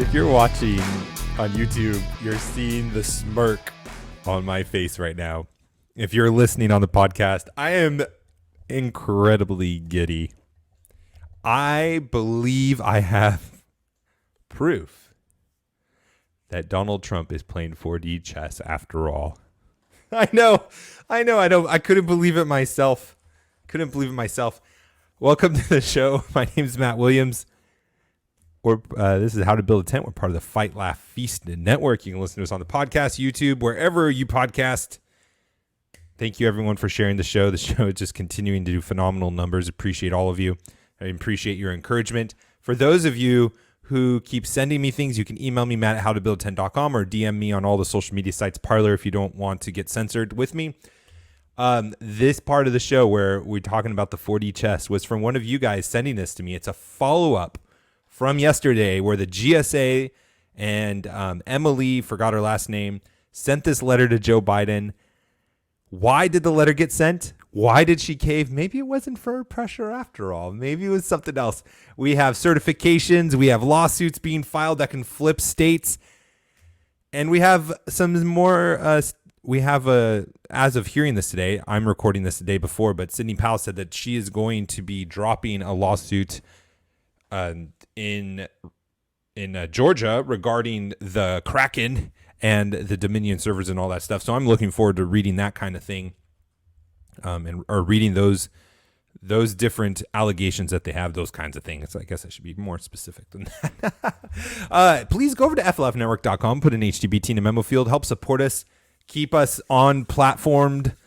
If you're watching on YouTube, you're seeing the smirk on my face right now. If you're listening on the podcast, I am incredibly giddy. I believe I have proof that Donald Trump is playing 4D chess after all. I know. I couldn't believe it myself. Welcome to the show. My name is Matt Williams. This is How to Build a Tent. We're part of the Fight, Laugh, Feast Network. You can listen to us on the podcast, YouTube, wherever you podcast. Thank you, everyone, for sharing the show. The show is just continuing to do phenomenal numbers. Appreciate all of you. I appreciate your encouragement. For those of you who keep sending me things, you can email me, Matt at howtobuildatent.com, or DM me on all the social media sites, Parler, if you don't want to get censored with me. This part of the show where we're talking about the 4D chess was from one of you guys sending this to me. It's a follow-up from yesterday where the GSA and Emily, forgot her last name, sent this letter to Joe Biden. Why did the letter get sent? Why did she cave? Maybe it wasn't for pressure after all. Maybe it was something else. We have certifications. We have lawsuits being filed that can flip states. And we have some more. As of hearing this today, I'm recording this the day before, but Sidney Powell said that she is going to be dropping a lawsuit in Georgia regarding the Kraken and the Dominion servers and all that stuff. So I'm looking forward to reading that kind of thing, or reading those different allegations that they have, those kinds of things. I guess I should be more specific than that. Please go over to flfnetwork.com, put an HTBT in the memo field, help support us, keep us on platformed.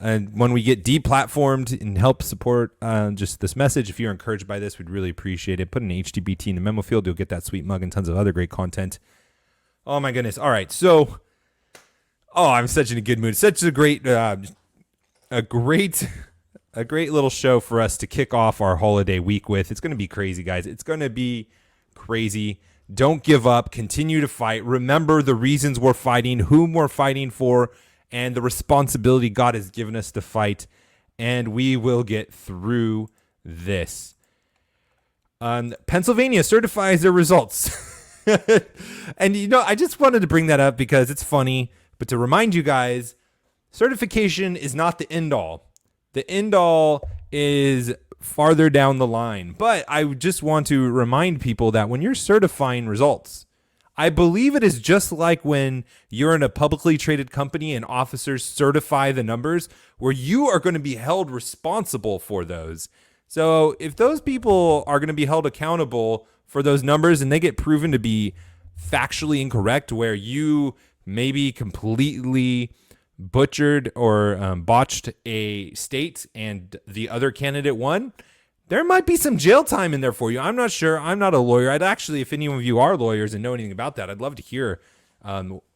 And when we get deplatformed, and help support just this message, if you're encouraged by this, we'd really appreciate it. Put an HTBT in the memo field. You'll get that sweet mug and tons of other great content. Oh, my goodness. All right. So, I'm such in a good mood. Such a great little show for us to kick off our holiday week with. It's going to be crazy, guys. It's going to be crazy. Don't give up. Continue to fight. Remember the reasons we're fighting, whom we're fighting for, and the responsibility God has given us to fight, and we will get through this. Pennsylvania certifies their results. And, I just wanted to bring that up because it's funny, but to remind you guys, certification is not the end all. The end all is farther down the line. But I just want to remind people that when you're certifying results, I believe it is just like when you're in a publicly traded company and officers certify the numbers, where you are going to be held responsible for those. So if those people are going to be held accountable for those numbers and they get proven to be factually incorrect, where you maybe completely butchered or botched a state and the other candidate won, there might be some jail time in there for you. I'm not sure. I'm not a lawyer. I'd actually, if any of you are lawyers and know anything about that, I'd love to hear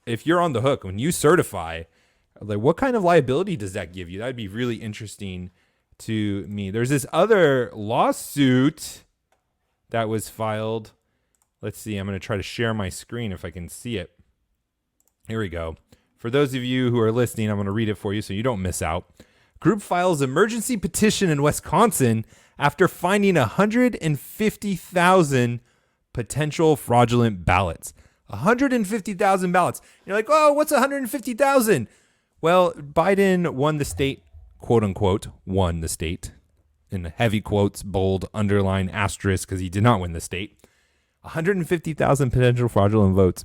if you're on the hook when you certify, like what kind of liability does that give you? That'd be really interesting to me. There's this other lawsuit that was filed. Let's see. I'm going to try to share my screen if I can see it. Here we go. For those of you who are listening, I'm going to read it for you so you don't miss out. Group files emergency petition in Wisconsin after finding 150,000 potential fraudulent ballots. 150,000 ballots. You're like, oh, what's 150,000? Well, Biden won the state, quote unquote, won the state. In heavy quotes, bold, underline, asterisk, because he did not win the state. 150,000 potential fraudulent votes.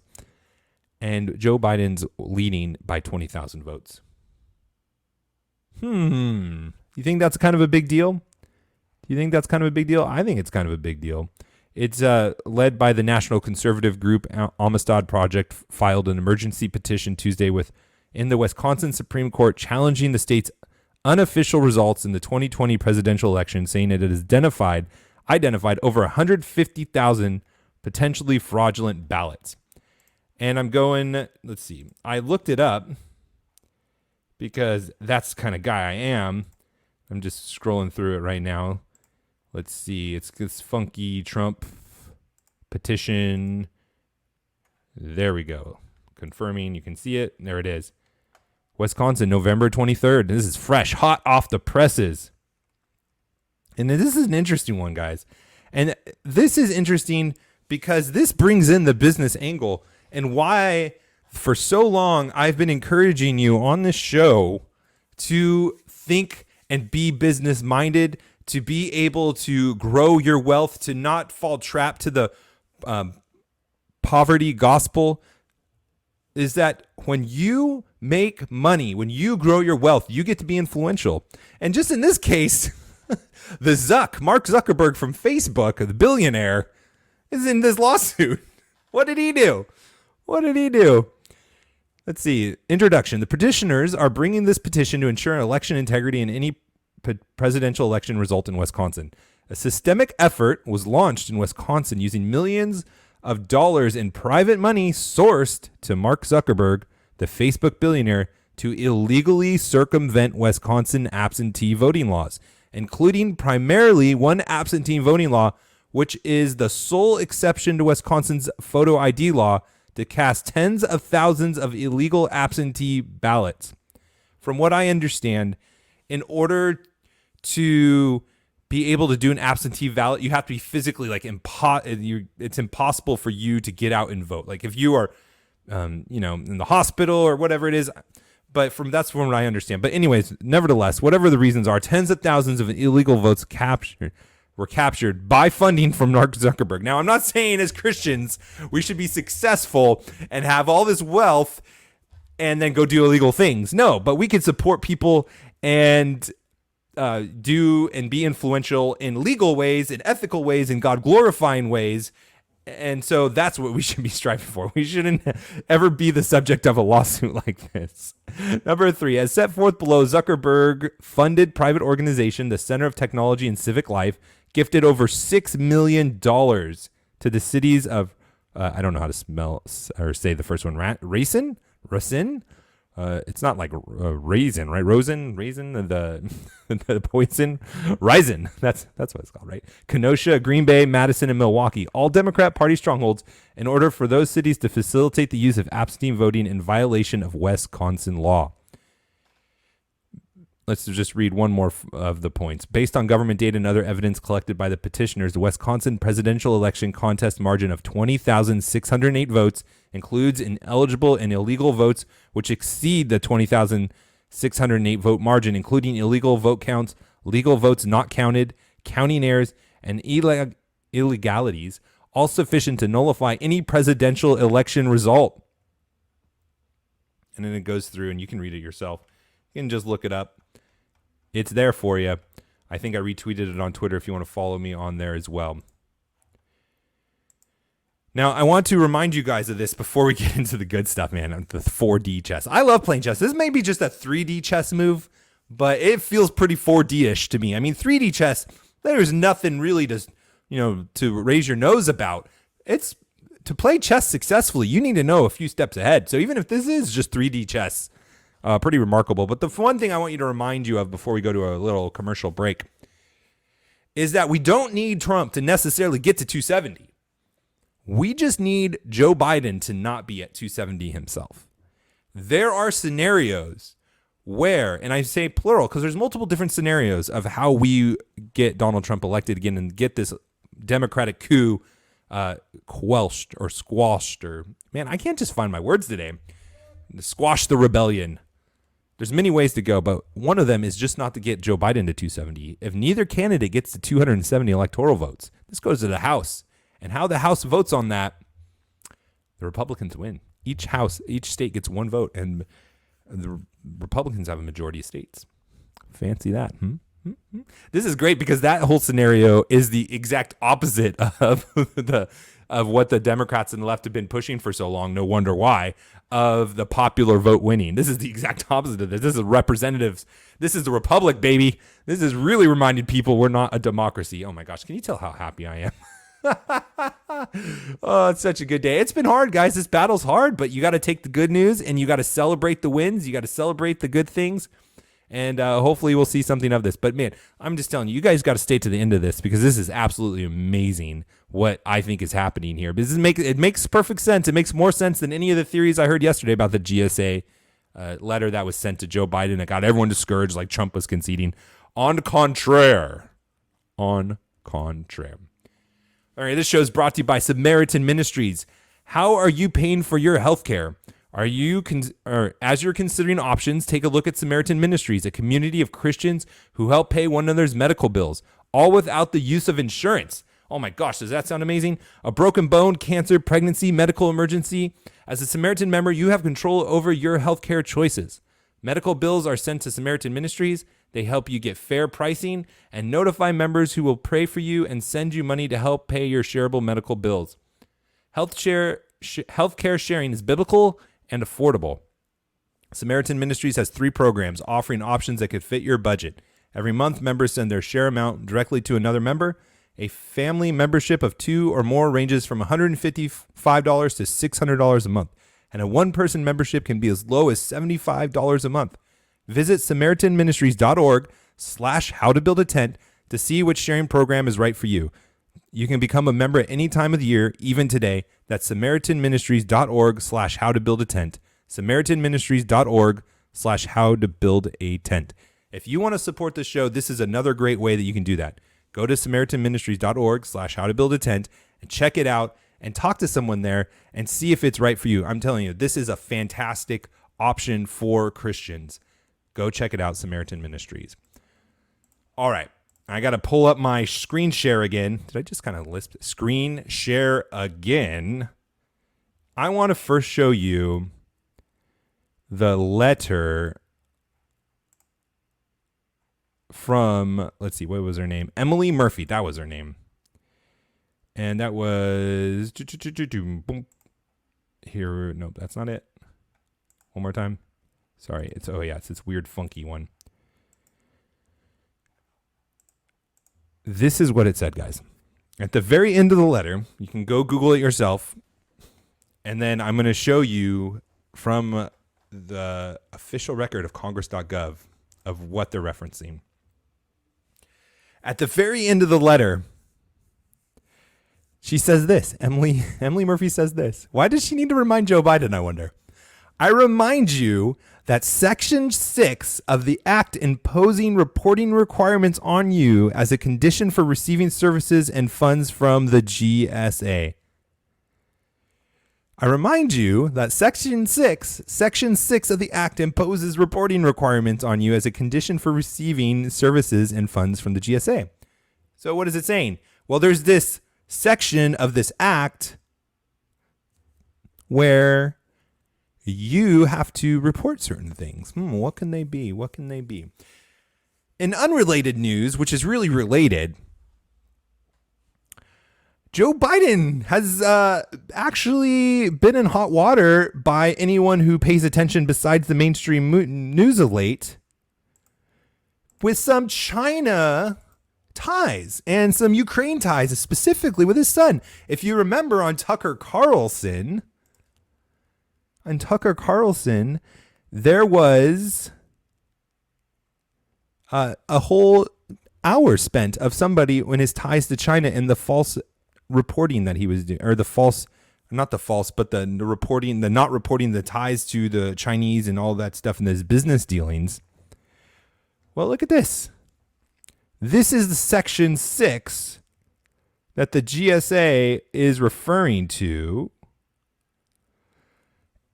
And Joe Biden's leading by 20,000 votes. You think that's kind of a big deal? Do you think that's kind of a big deal? I think it's kind of a big deal. It's led by the national conservative group Amistad Project, filed an emergency petition Tuesday in the Wisconsin Supreme Court challenging the state's unofficial results in the 2020 presidential election, saying it has identified over 150,000 potentially fraudulent ballots. And I'm going, let's see, I looked it up because that's the kind of guy I am. I'm just scrolling through it right now. Let's see, it's this funky Trump petition. There we go. Confirming, you can see it. There it is. Wisconsin, November 23rd. This is fresh, hot off the presses. And this is an interesting one, guys. And this is interesting because this brings in the business angle and why for so long I've been encouraging you on this show to think and be business minded, to be able to grow your wealth, to not fall trap to the poverty gospel, is that when you make money, when you grow your wealth, you get to be influential. And just in this case, Mark Zuckerberg from Facebook, the billionaire, is in this lawsuit. What did he do? Let's see. Introduction. The petitioners are bringing this petition to ensure election integrity in any presidential election result in Wisconsin. A systemic effort was launched in Wisconsin using millions of dollars in private money sourced to Mark Zuckerberg, the Facebook billionaire, to illegally circumvent Wisconsin absentee voting laws, including primarily one absentee voting law, which is the sole exception to Wisconsin's photo ID law to cast tens of thousands of illegal absentee ballots. From what I understand, in order to be able to do an absentee ballot, you have to be physically it's impossible for you to get out and vote. Like if you are, in the hospital or whatever it is. But that's from what I understand. But anyways, nevertheless, whatever the reasons are, tens of thousands of illegal votes were captured by funding from Mark Zuckerberg. Now, I'm not saying as Christians we should be successful and have all this wealth and then go do illegal things. No, but we can support people and do and be influential in legal ways, in ethical ways, in God glorifying ways. And so that's what we should be striving for. We shouldn't ever be the subject of a lawsuit like this. Number 3, as set forth below, Zuckerberg funded private organization, the Center of Technology and Civic Life, gifted over $6 million to the cities of, I don't know how to spell or say the first one, Racine? It's not like raisin, right? Raisin, the poison, Raisin. That's what it's called, right? Kenosha, Green Bay, Madison, and Milwaukee, all Democrat Party strongholds, in order for those cities to facilitate the use of absentee voting in violation of Wisconsin law. Let's just read one more of the points. Based on government data and other evidence collected by the petitioners, the Wisconsin presidential election contest margin of 20,608 votes includes ineligible and illegal votes, which exceed the 20,608 vote margin, including illegal vote counts, legal votes not counted, counting errors, and illegalities, all sufficient to nullify any presidential election result. And then it goes through, and you can read it yourself. You can just look it up. It's there for you. I think I retweeted it on Twitter if you want to follow me on there as well. Now, I want to remind you guys of this before we get into the good stuff, man. The 4D chess. I love playing chess. This may be just a 3D chess move, but it feels pretty 4D-ish to me. I mean, 3D chess, there's nothing really to raise your nose about. It's to play chess successfully, you need to know a few steps ahead. So even if this is just 3D chess, pretty remarkable. But the one thing I want you to remind you of before we go to a little commercial break is that we don't need Trump to necessarily get to 270. We just need Joe Biden to not be at 270 himself. There are scenarios where, and I say plural because there's multiple different scenarios of how we get Donald Trump elected again and get this Democratic coup quelched or squashed, or, man, I can't just find my words today. Squash the rebellion. There's many ways to go, but one of them is just not to get Joe Biden to 270. If neither candidate gets to 270 electoral votes, this goes to the House. And how the House votes on that, the Republicans win. Each state gets one vote, and the Republicans have a majority of states. Fancy that. This is great because that whole scenario is the exact opposite of what the Democrats and the left have been pushing for so long. No wonder why. Of the popular vote winning. This is the exact opposite of this. This is representatives. This is the Republic, baby. This is really reminding people we're not a democracy. Oh my gosh, can you tell how happy I am? Oh, it's such a good day. It's been hard, guys. This battle's hard, but you got to take the good news and you got to celebrate the wins. You got to celebrate the good things. And hopefully we'll see something of this. But man, I'm just telling you, you guys got to stay to the end of this because this is absolutely amazing what I think is happening here. But it makes perfect sense. It makes more sense than any of the theories I heard yesterday about the GSA letter that was sent to Joe Biden that got everyone discouraged like Trump was conceding. On contraire. All right, this show is brought to you by Samaritan Ministries. How are you paying for your health care? As you're considering options, take a look at Samaritan Ministries, a community of Christians who help pay one another's medical bills, all without the use of insurance. Oh my gosh, does that sound amazing? A broken bone, cancer, pregnancy, medical emergency. As a Samaritan member, you have control over your healthcare choices. Medical bills are sent to Samaritan Ministries. They help you get fair pricing and notify members who will pray for you and send you money to help pay your shareable medical bills. Healthcare sharing is biblical and affordable. Samaritan Ministries has 3 programs offering options that could fit your budget. Every month, members send their share amount directly to another member. A family membership of 2 or more ranges from $155 to $600 a month, and a one-person membership can be as low as $75 a month. Visit SamaritanMinistries.org/howtobuildatent to see which sharing program is right for you. You can become a member at any time of the year, even today. That's SamaritanMinistries.org/howtobuildatent. SamaritanMinistries.org/howtobuildatent. If you want to support the show, this is another great way that you can do that. Go to SamaritanMinistries.org/howtobuildatent and check it out and talk to someone there and see if it's right for you. I'm telling you, this is a fantastic option for Christians. Go check it out, Samaritan Ministries. All right. I got to pull up my screen share again. Did I just kind of lisp screen share again? I want to first show you the letter from, let's see, what was her name? Emily Murphy. That was her name. And that was here. No, that's not it. One more time. Sorry. It's this weird funky one. This is what it said, guys. At the very end of the letter, you can go Google it yourself. And then I'm going to show you from the official record of Congress.gov of what they're referencing. At the very end of the letter, she says this. Emily Murphy says this. Why does she need to remind Joe Biden, I wonder? I remind you that Section 6 of the Act imposing reporting requirements on you as a condition for receiving services and funds from the GSA. I remind you that Section 6 of the Act imposes reporting requirements on you as a condition for receiving services and funds from the GSA. So what is it saying? Well, there's this section of this Act where you have to report certain things. What can they be? In unrelated news, which is really related, Joe Biden has actually been in hot water by anyone who pays attention besides the mainstream news of late with some China ties and some Ukraine ties, specifically with his son. If you remember on Tucker Carlson, there was a whole hour spent of somebody when his ties to China and the false reporting that he was doing, or not reporting the ties to the Chinese and all that stuff in his business dealings. Well, look at this. This is the Section 6 that the GSA is referring to.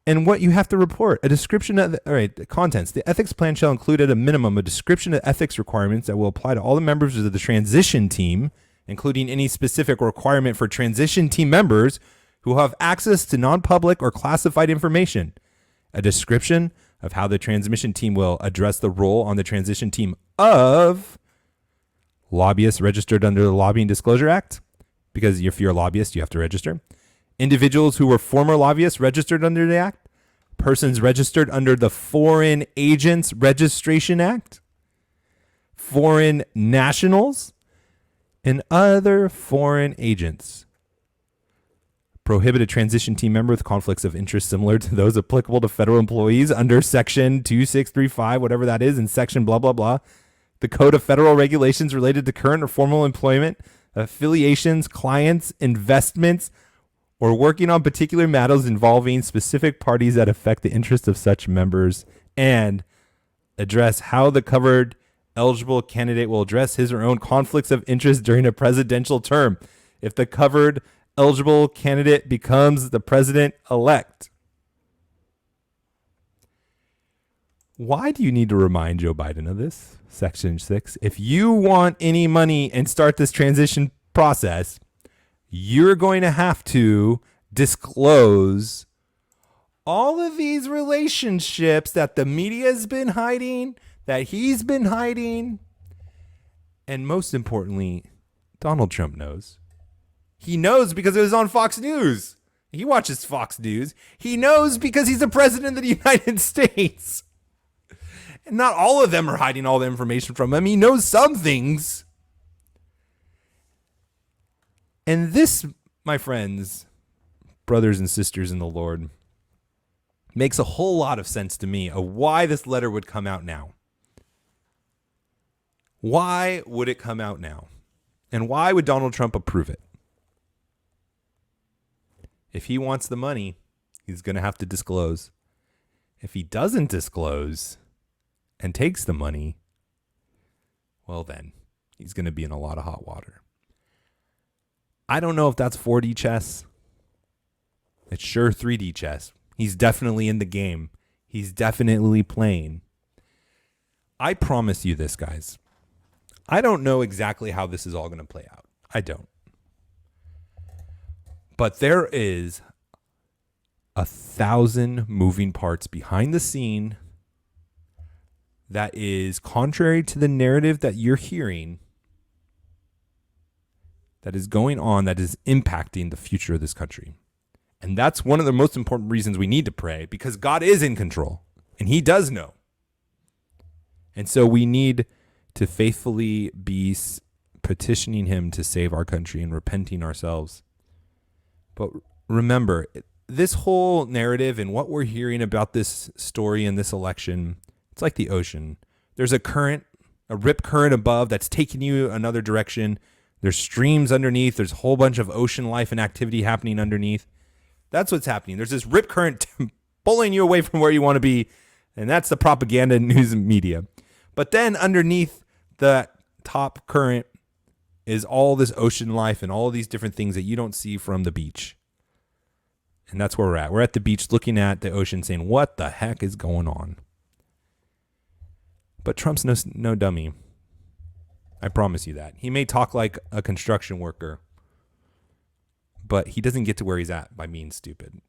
And what you have to report, a description of the contents. The ethics plan shall include at a minimum a description of ethics requirements that will apply to all the members of the transition team, including any specific requirement for transition team members who have access to non-public or classified information. A description of how the transition team will address the role on the transition team of lobbyists registered under the Lobbying Disclosure Act, because if you're a lobbyist, you have to register. Individuals who were former lobbyists registered under the Act. Persons registered under the Foreign Agents Registration Act. Foreign nationals and other foreign agents. Prohibit a transition team member with conflicts of interest similar to those applicable to federal employees under Section 2635, whatever that is, and Section blah, blah, blah. The Code of Federal Regulations related to current or formal employment, affiliations, clients, investments, or working on particular matters involving specific parties that affect the interests of such members, and address how the covered eligible candidate will address his or own conflicts of interest during a presidential term. if the covered eligible candidate becomes the president-elect. Why do you need to remind Joe Biden of this? Section 6. If you want any money and start this transition process, you're going to have to disclose all of these relationships that the media's been hiding, that he's been hiding, and most importantly, Donald Trump knows. He knows because it was on Fox News. He watches Fox News. He knows because he's the president of the United States. And not all of them are hiding all the information from him. He knows some things. And this, my friends, brothers and sisters in the Lord, makes a whole lot of sense to me of why this letter would come out now. Why would it come out now? And why would Donald Trump approve it? If he wants the money, he's going to have to disclose. If he doesn't disclose and takes the money, well then, he's going to be in a lot of hot water. I don't know if that's 4D chess. It's sure 3D chess. He's definitely in the game. He's definitely playing. I promise you this, guys. I don't know exactly how this is all going to play out. I don't. But there is 1,000 moving parts behind the scene that is contrary to the narrative that you're hearing, that is going on, that is impacting the future of this country. And that's one of the most important reasons we need to pray, because God is in control and he does know. And so we need to faithfully be petitioning him to save our country and repenting ourselves. But remember, this whole narrative and what we're hearing about this story and this election, it's like the ocean. There's a current, a rip current above that's taking you another direction. There's streams underneath. There's a whole bunch of ocean life and activity happening underneath. That's what's happening. There's this rip current pulling you away from where you want to be. And that's the propaganda, news, and media. But then underneath the top current is all this ocean life and all these different things that you don't see from the beach. And that's where we're at. We're at the beach looking at the ocean saying, what the heck is going on? But Trump's no dummy. I promise you that. He may talk like a construction worker, but he doesn't get to where he's at by being stupid.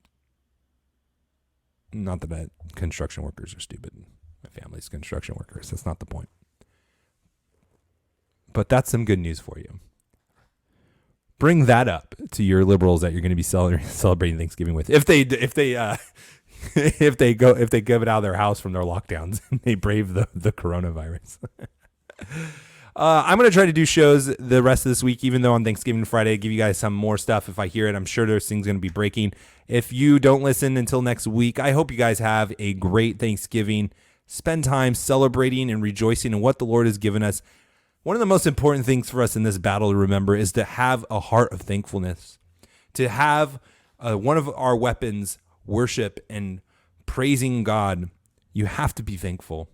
Not that construction workers are stupid. My family's construction workers. That's not the point. But that's some good news for you. Bring that up to your liberals that you're going to be celebrating Thanksgiving with. If they give it out of their house from their lockdowns and they brave the coronavirus. I'm going to try to do shows the rest of this week, even though on Thanksgiving Friday, give you guys some more stuff. If I hear it, I'm sure there's things going to be breaking. If you don't listen until next week, I hope you guys have a great Thanksgiving. Spend time celebrating and rejoicing in what the Lord has given us. One of the most important things for us in this battle to remember is to have a heart of thankfulness, to have one of our weapons, worship and praising God. You have to be thankful.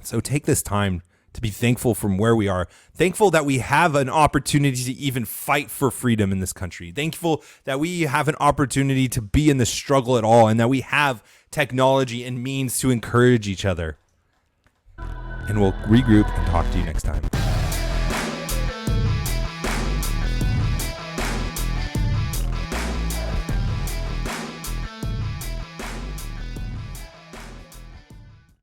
So take this time to be thankful from where we are, thankful that we have an opportunity to even fight for freedom in this country, thankful that we have an opportunity to be in the struggle at all, and that we have technology and means to encourage each other. And we'll regroup and talk to you next time.